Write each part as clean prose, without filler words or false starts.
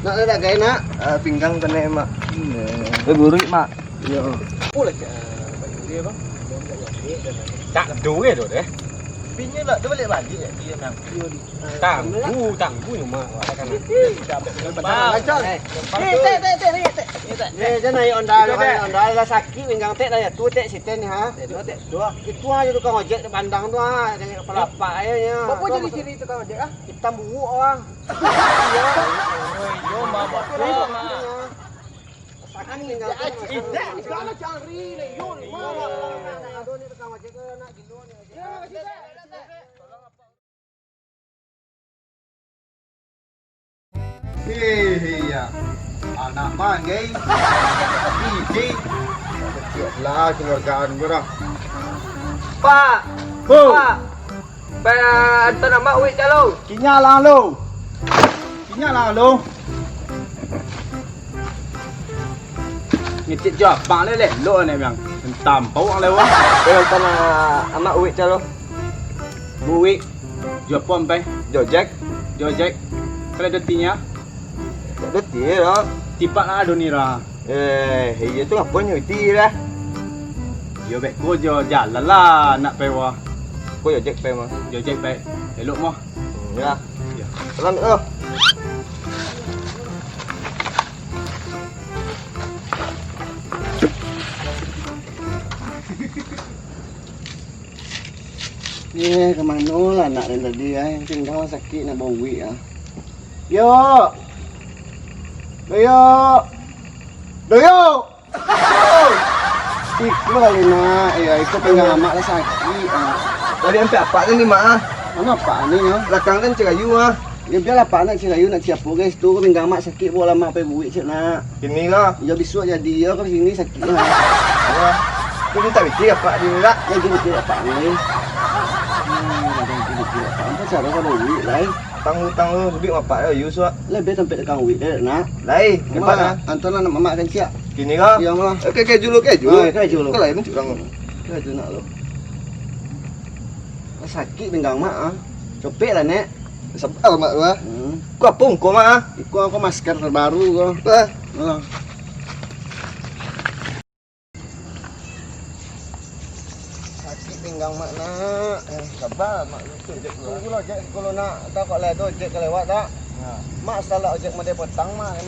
Nak ada gaya nak? Pinggang kena mak. Buruk mak. Iya. Pula dia bang. Tak do ke tu deh. Pinya lah dia balik balik dia memang. Tanggu ni mak. Kan. Macam. Dia naik ondal lah sakit pinggang tek dah ya. Tu tek siten ni ha. Dua. Itu aja tukang ojek di Bandang tu ha. Dengan kepala pak ayahnya. Apa jadi ciri tukang ojek ah? Hitam buuk orang. Yo mama. Sakit pinggang tek. Jangan cari ni. Yo ni. Aduh ni tukang ojek nak gilo ni. Iya. Anak manggay. Iji. Kecil lah keluargaan gue dah. Pak. Pak. Pak antar nama wik kalau. Kinya lah lo. Kinya lah lo. Ngecik jawab bang le lo ni bang. Tampau ang lewa. Antar nama wik kalau. Buwi. Jawab pe. Jojek. Kalau detinya. Detik lah. Tipak lah adonira. Iya tu apa nyuti lah. Yo bek ko jo jalan lah nak pewa. Kau jojek pe mah. Jo jek pe. Elok mah. Ya. Pelan oh. Ye, kemana lah nak dan tadi ay. Pinggang sakit nak bau wik ah. Yo. Doyo. Ikut kali nak. Ya, ikut pinggang mak lah sakit ah. Tadi sampai apa ni mak ah? Mana apa ni ya? Belakang kan cerayu ah. Ya biarlah pak nak cirayu nak siap guys. Tu pinggang mak sakit bola mak pe buik cik nak. Ini lah. Ya besok jadi ya kalau sini sakit lah. Ya. Tu minta bikin apa di ni lah. Ya gini tidak pak ni. Apa cara kau buik lai? Tang duit apa ya Yusuf. Lebih sampai dekat buik dah nak. Lai, cepat ah. Anton nak mamak kan siap. Gini lah. Ya malah. Keju lu. Keju lu. Kau lain curang. Keju nak lu. Sakit pinggang mak ah. Copek lah nek. Sebab mak gua. Kau apa kau mak? Aku masker terbaru kau. Sakit pinggang mak nak. Sabar mak lu tu je. Tunggu lah ojek kalau nak. Tak kau lewat ojek ke lewat tak? Mak salah ojek made petang mak.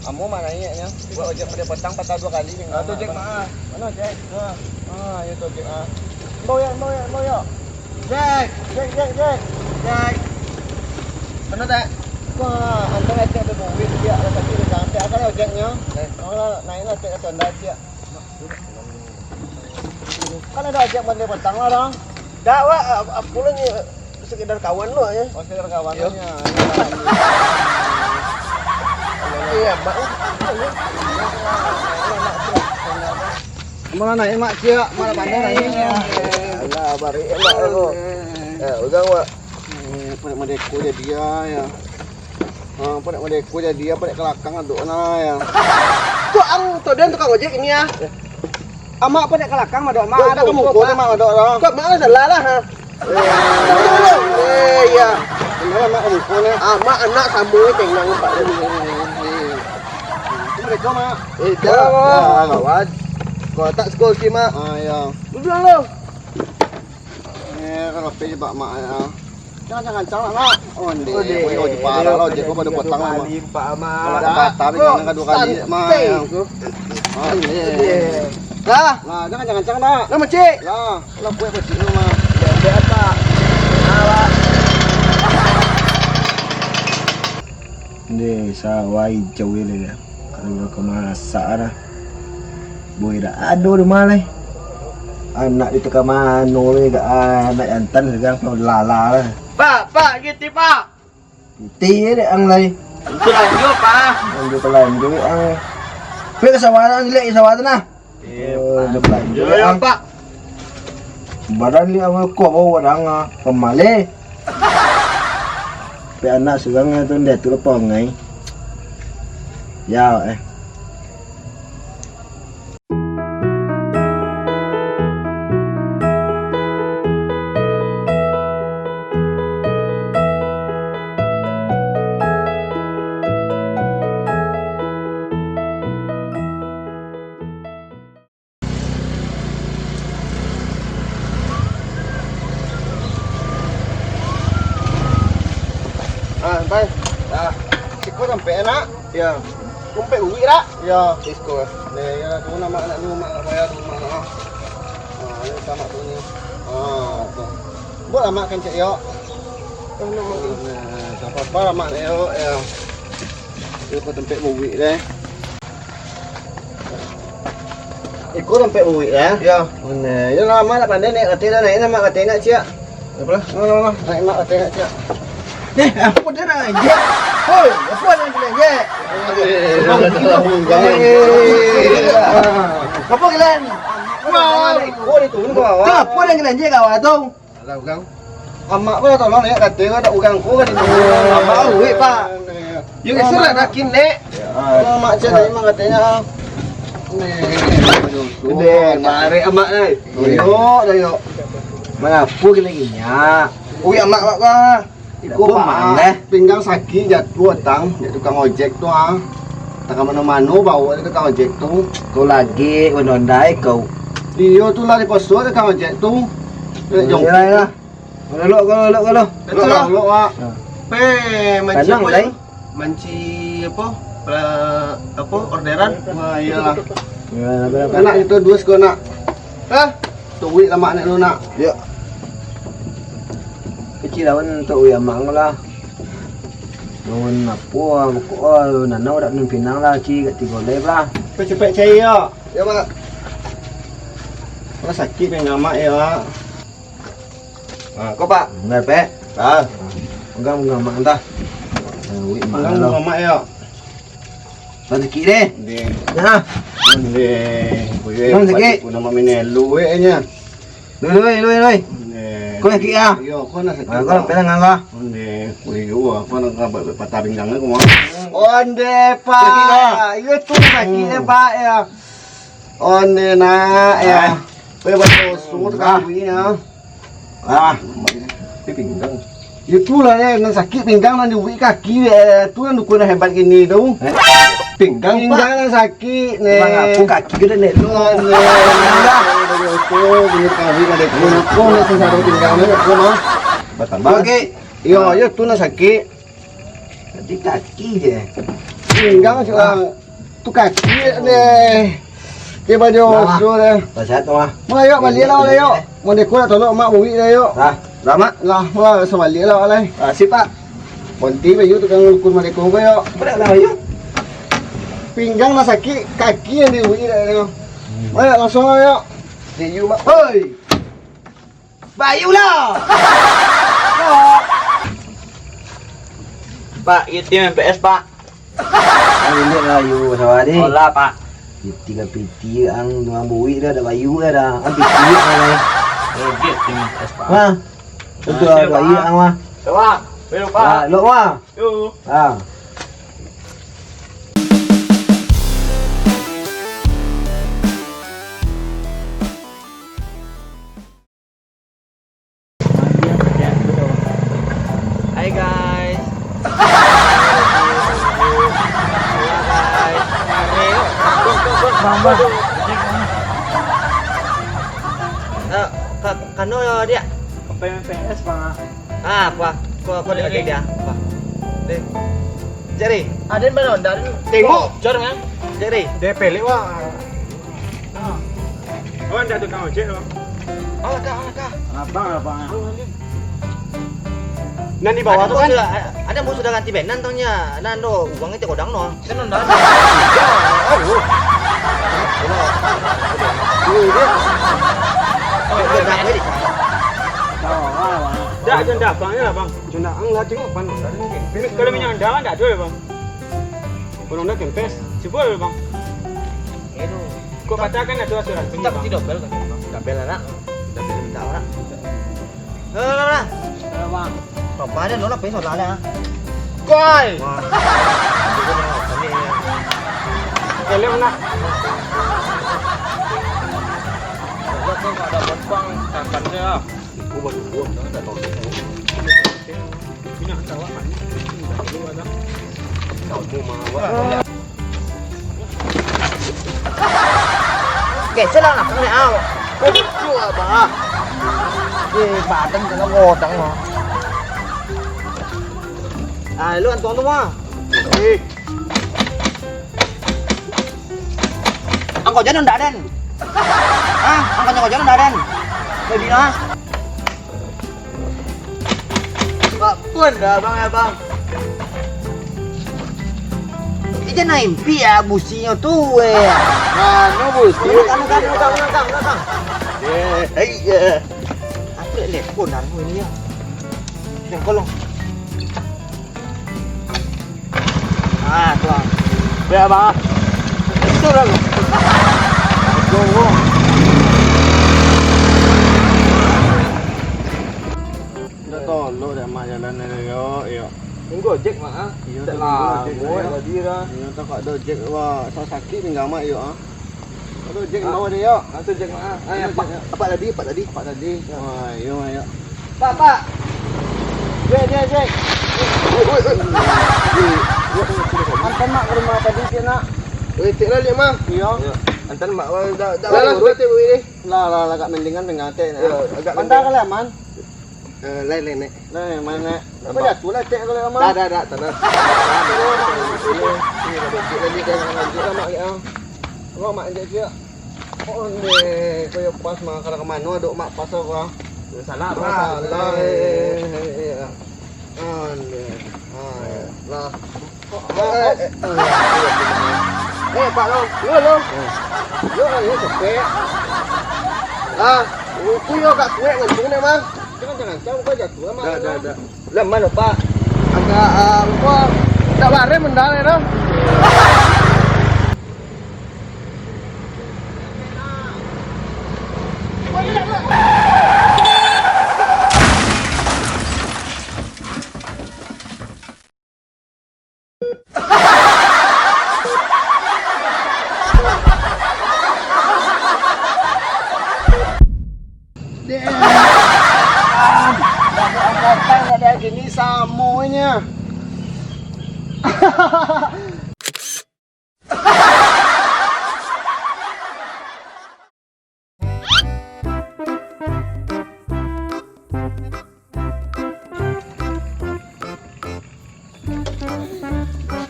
Amu mana naiknya? Buat ojek made petang patah 2 kali pinggang. Tu je mak. Mana ojek? Ya tu ojek ah. Boya. Jack. Mana tak? Wah, antar ojek tu buik dia ada sakit pinggang. Tak ada ojeknya. Kalau naiklah ojek tu anda dia. Kan ada ojek made petang lah dong. Dah wak, apa ni sekedar kawan lu aja. Oh, sekedar kawannya. Iya, mak. Mana naik mak cia, mana pandai naiknya. Alah, bari emak lu. Udah wak. Apa nak mendeko dia ya. Apa nak mendeko dia, apa nak kelakang aduk na ya. Tu ang tu dan tukang ojek ini ya. Amak apa nak kelakang aduk mak ada kamu ko mak aduk dah. Kau mak salah lah ha. Iya. Kenapa mak kamu ko ni? Mak anak sama tenang pak ni. Mereka mak. Dah. Kawan. Kau tak sekolah si mak. Ya. Duduk lu. Kalau pergi pak mak ya. Jangan cang mak. Oh ni. Oh di parah lo je ko pada potang mak. Pak mak. Kalau kata jangan 2 kali mak. Oh ni. Lah, Jangan cang mak. nama cik. Lah, kalau kue pecik lu mak. Dia apa? Awak. Ni sawah hijau ni dah. Kalau kau masak dah. Boy dah aduh di mana? Anak di tengah mana ni dah anak jantan sekarang kau lala lah. Pak, gitu pak. Ti dia ang lay. Itu lanjut pak. Lanjut pelanjut ang. Pergi ke sawah tu, lihat sawah tu nah. Lanjut pelanjut ang. Pak. Badan ni awal kau bawa orang pemale. Pe anak sekarang tu dia tu lepas ngai. Ya tempe nak. Ya. Tempe uwi dah. Ya, isko. Ni ya tu nama anak rumah nak bayar rumah ah. Ini sama tu ni. Tu. Buat mak kan cik yo. Tak apa-apa mak yo ya. Itu tempe uwi deh. Ikut tempe uwi ya. Ya. Ni, ya lama nak pandai naik kereta dah naik nama kereta nak cik. Apa? No. Naik mak kereta nak cik. Apa dia nak je? Hoi, apa nak je? Apa kalian? Wah, kau itu ni kau awak. Apa yang kalian je kau tu? Lah ugang. Amak pun tolong naik kereta kau tak ugang kau kan itu. Amak uwi pak. You kasi lah nakin nek. Mak cik tadi mak katanya. Gede, mari amak ni. Dayo. Mana apa kalian ginya? Uwi amak kau. Ikut mana? Pinggang sakit jatuh tang, dia tukang ojek tu ah. Tak mana-mana bawa dia tukang ojek tu. Kau lagi menondai kau. Dia tu lah di pos tu tukang ojek tu. Jom. Ya. Kalau. Betul lah. Pe Kanang lai. manci apa orderan. Wah iyalah. Anak itu dua sekor nak. Tu wik lama nak lu nak. Ya. Kecil lawan tu ya mang lah. Lawan apa ko nanau dak nun pinang lah ci kat tiga lep lah. Cepet cai ya. Ya mak. Kalau sakit dengan mak ya. Kau pak. Ngai pe. Pegang mang entah. Wik mang Malang lah. mak ya. Rezeki deh. Deh. Nah. Nang sakit. Nama minelu nya. Lui. Kau nak kira? Yo, kau nak sakit. Kau pelang ngah. Onde, kau nak apa patah pinggang aku mau. Onde pak. Itu sakitnya pak ya. Onde nak ya. Betul suut kami ya. Pinggang. Itu lah ya, nak sakit pinggang nak diuji kaki tu yang dukun hebat gini tu. Pinggang nak sakit ni. Aku kaki gede nih. Onde. Itu dia kami ada kau nak sesaru pinggang ni aku mah. Bertambah. Yo, tu nak sakit. Jadi kaki je. Pinggang cuma tu kaki ni. Ke baju tu deh. Pasal tu mah. Mayo balik lah le yo. Mau dekor nak tolong mak buwi le yo. Lama. Lah, mau sebalik lah le. Si pak. Ponti baju tu kang lukun mak dekor yo. Berat lah yuk. Pinggang nak sakit, kaki yang diuwi le yo. Mayo langsung lah yo. Diu mak. Hoi. Bayu lah. Pak, itu MPS Pak. Ini lah you sawadi. Olah Pak. Tiga piti ang dua buwi dah ada bayu dah. Ang piti lah. Dia tim MPS Pak. Ha. Tentu ada bayu ang mah. Coba, belum Pak. Lo mah. Yuk. Hai guys. Kano dia? MPS Pak. Apa? Kau lihat dia? Apa? Jadi, Ada yang mana? Dari tengok. jor kan? Jadi, DP lewat. Oh, ada tukang ojek Bang. alakah. Abang. Nan di bawah tu kan? Ada mau sudah ganti benan taunya. Nando, uangnya teh kodang no. Kan dah. Dah janda abangnya lah Bang. Janda ang tengok pan. Kalau minyak anda kan tak ada Bang. Kalau nak kempes, coba Bang. Itu. Kau katakan ada asuransi Minta Bang. peti dobel kan? Dobel anak. Dobel minta orang. Lah. Bang. Papa dia nolak besok lah ya. Koi. Wah. Kalian nak? Kalau ada botbang tangan dia. Aku baru buat dah tahu. Minyak tahu apa? Dah dulu ada. Kau mau Kể chết là không ao. Chua bà. Bà tân cho nó ngọt đắng mà. Luôn toàn đúng không? Đi. Angkot jalan ndak den. Angkot jalan ndak den. Jadi nah. Pak pun dah bang ya bang. Ija na impi ya businya tuh Mana busi? Belakang. Apa telepon aku ini ya? Yang kolong. Tuang. Biar bang. Itu lah. Tunggu. Dah tolong dah mak jalan ni yo. Tunggu Jack mak. Iya, Tak lah, lah. Jack Buat dah. tadi dah. Yo tak ada Jack wah, sakit tinggal mak yo Ada Jack bawa dia yo. Nanti Jack mak. Apa tadi? Pak tadi. Wah, yo. Pak. Jack. Antar mak ke rumah tadi dia nak. Tik lah lihat mak. Iya. Antar mak dah Lah, urut tik weh. Lah agak mendingan dengan teh. Agak Pandai kali aman. Lain nek. Nah, mana? Apa dah tu lah teh kali aman. Dah. Tanah. Ini lagi kan lagi mak ya. Kau mak je dia. Oh ni, kau pas mak kalau ke mana duk mak pasal kau. Salah Masalah. Lah. Pak lo. Yo ni cepet. Aku yo kat kuek ngentung ni mang. Jangan jauh kau jatuh mak. Dah. Lah mana Pak? Agak apa? Tak bare mendale dah. Angkatan ada gini semuanya.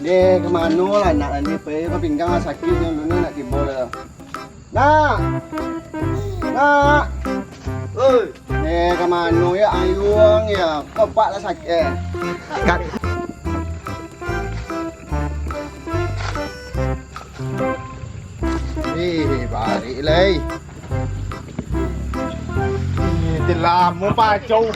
Dia kemana lah nak ni pergi ke pinggang lah sakit yang dulu nak timbul lah. Nak. Oi. Eh kemana ya ayuang ya. Kepak lah sakit. Kat. Balik lagi. Ini lama pacau.